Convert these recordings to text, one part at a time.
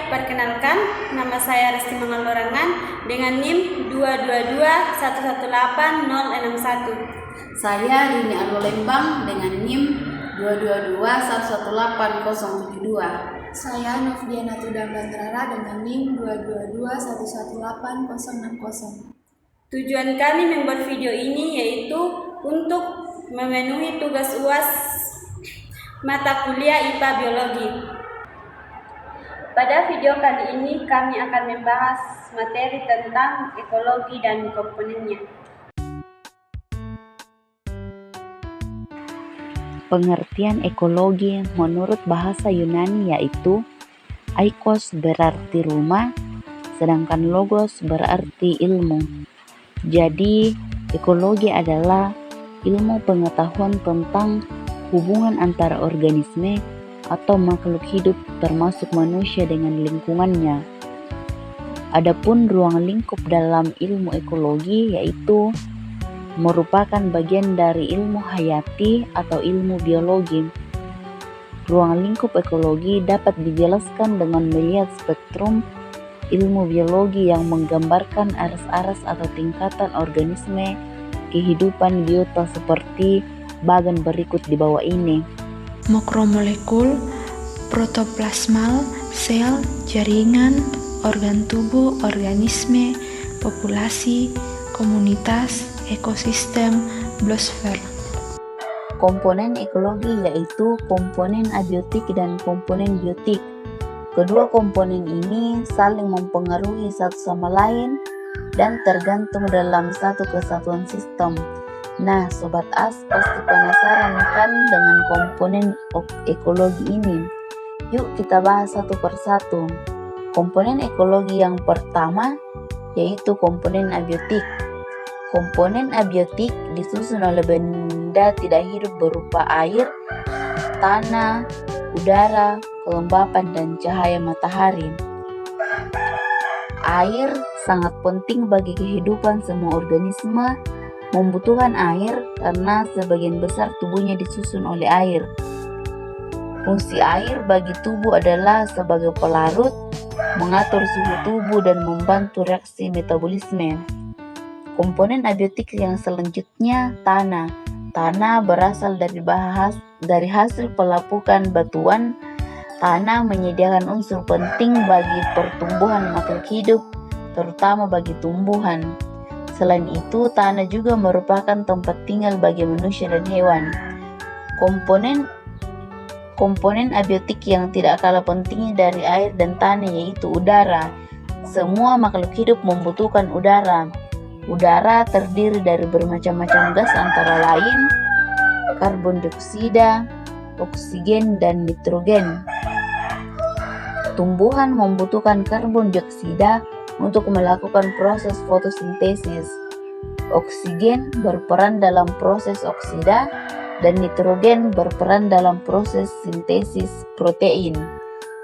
perkenalkan, nama saya Resti Mangalorangan dengan NIM 222118061. Saya Rini Alolembang dengan NIM 222118072. Saya Novdiana Tudambandrara dengan NIM 222118060. Tujuan kami membuat video ini yaitu untuk memenuhi tugas UAS mata kuliah IPA Biologi. Pada video kali ini kami akan membahas materi tentang ekologi dan komponennya. Pengertian ekologi menurut bahasa Yunani yaitu eikos berarti rumah, sedangkan logos berarti ilmu. Jadi, ekologi adalah ilmu pengetahuan tentang hubungan antara organisme atau makhluk hidup termasuk manusia dengan lingkungannya. Adapun ruang lingkup dalam ilmu ekologi yaitu merupakan bagian dari ilmu hayati atau ilmu biologi. Ruang lingkup ekologi dapat dijelaskan dengan melihat spektrum ilmu biologi yang menggambarkan aras-aras atau tingkatan organisme kehidupan biota seperti bagan berikut di bawah ini. Makromolekul, protoplasmal, sel, jaringan, organ tubuh, organisme, populasi, komunitas, ekosistem, biosfer. Komponen ekologi yaitu komponen abiotik dan komponen biotik. Kedua komponen ini saling mempengaruhi satu sama lain dan tergantung dalam satu kesatuan sistem. Nah, Sobat As pasti penasaran kan dengan komponen ekologi ini? Yuk kita bahas satu persatu. Komponen ekologi yang pertama yaitu komponen abiotik. Komponen abiotik disusun oleh benda tidak hidup berupa air, tanah, udara, kelembapan, dan cahaya matahari. Air sangat penting bagi kehidupan semua organisme. Membutuhkan air karena sebagian besar tubuhnya disusun oleh air. Fungsi air bagi tubuh adalah sebagai pelarut, mengatur suhu tubuh, dan membantu reaksi metabolisme. Komponen abiotik yang selanjutnya tanah. Tanah berasal dari hasil pelapukan batuan. Tanah menyediakan unsur penting bagi pertumbuhan makhluk hidup, terutama bagi tumbuhan. Selain itu, tanah juga merupakan tempat tinggal bagi manusia dan hewan. Komponen abiotik yang tidak kalah pentingnya dari air dan tanah yaitu udara. Semua makhluk hidup membutuhkan udara. Udara terdiri dari bermacam-macam gas antara lain karbon dioksida, oksigen, dan nitrogen. Tumbuhan membutuhkan karbon dioksida untuk melakukan proses fotosintesis. Oksigen berperan dalam proses oksida dan nitrogen berperan dalam proses sintesis protein.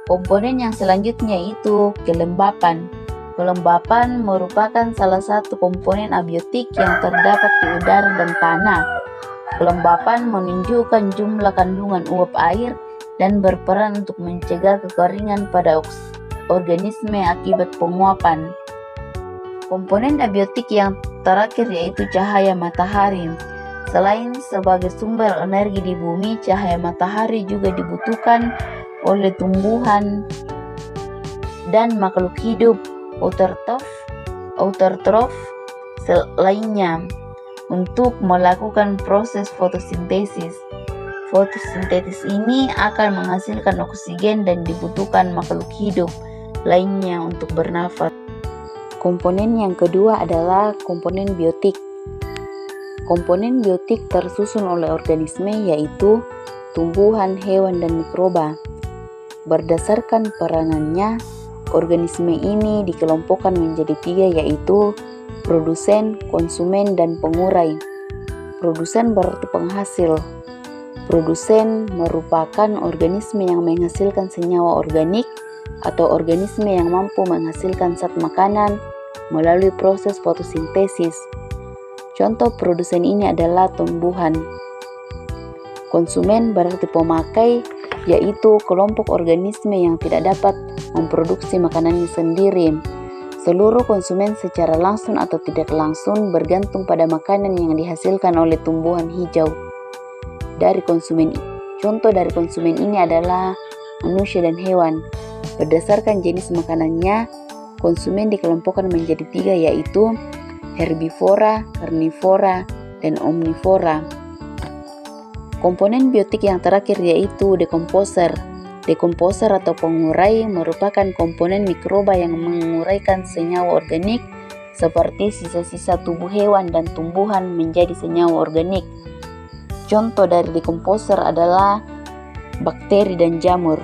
Komponen yang selanjutnya itu kelembapan. Kelembapan merupakan salah satu komponen abiotik yang terdapat di udara dan tanah. Kelembapan menunjukkan jumlah kandungan uap air dan berperan untuk mencegah kekeringan pada organisme akibat penguapan. Komponen abiotik yang terakhir yaitu cahaya matahari. Selain sebagai sumber energi di bumi, cahaya matahari juga dibutuhkan oleh tumbuhan dan makhluk hidup autotrof lainnya untuk melakukan proses fotosintesis. Fotosintesis ini akan menghasilkan oksigen dan dibutuhkan makhluk hidup lainnya untuk bernafas. Komponen yang kedua adalah komponen biotik. Komponen biotik tersusun oleh organisme yaitu tumbuhan, hewan, dan mikroba. Berdasarkan peranannya, organisme ini dikelompokkan menjadi 3 yaitu produsen, konsumen, dan pengurai. Produsen berarti penghasil. Produsen merupakan organisme yang menghasilkan senyawa organik atau organisme yang mampu menghasilkan zat makanan melalui proses fotosintesis. Contoh produsen ini adalah tumbuhan. Konsumen berarti pemakai yaitu kelompok organisme yang tidak dapat memproduksi makanannya sendiri. Seluruh konsumen secara langsung atau tidak langsung bergantung pada makanan yang dihasilkan oleh tumbuhan hijau dari konsumen. Contoh dari konsumen ini adalah manusia dan hewan. Berdasarkan jenis makanannya, konsumen dikelompokkan menjadi 3, yaitu herbivora, karnivora, dan omnivora. Komponen biotik yang terakhir yaitu dekomposer. Dekomposer atau pengurai merupakan komponen mikroba yang menguraikan senyawa organik seperti sisa-sisa tubuh hewan dan tumbuhan menjadi senyawa organik. Contoh dari dekomposer adalah bakteri dan jamur.